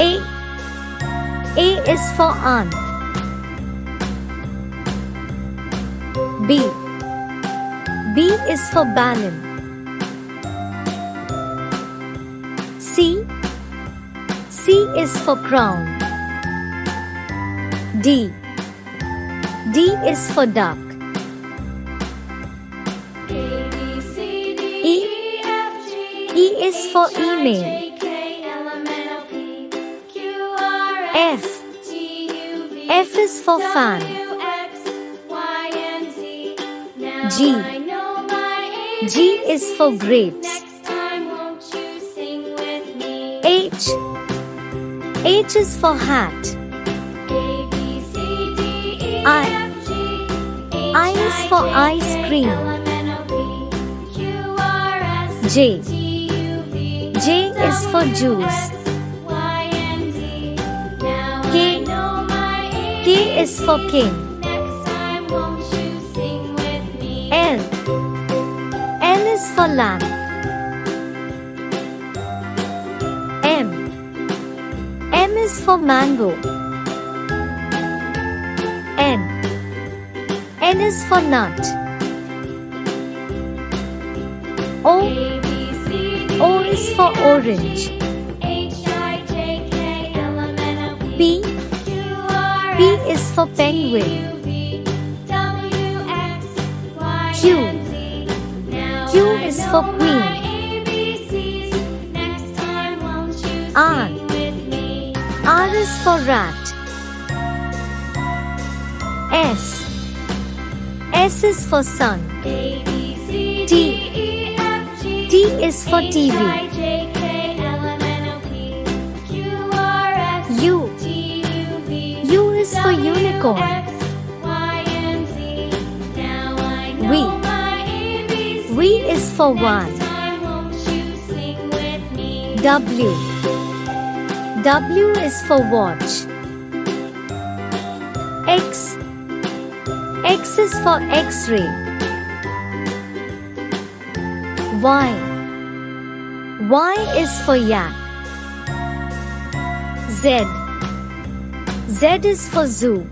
A. A is for aunt. B. B is for balloon. C. C is for crown. D. D is for duck. E. E is for email. F. F is for fan. G. G is for grapes. H. H is for hat. I is for ice cream. J. J is for juice. K. K is for king. L. L is for lamp. M. M is for mango. N. N is for nut. O. O is for orange. P. P is for penguin. Q. Q is for queen. R. R is for rat. S. S is for sun. T. T is for TV. U. U is for unicorn. V. V is for one. W. W is for watch. X. X is for X-ray. Y. Y is for yak. Z. Z is for zoo.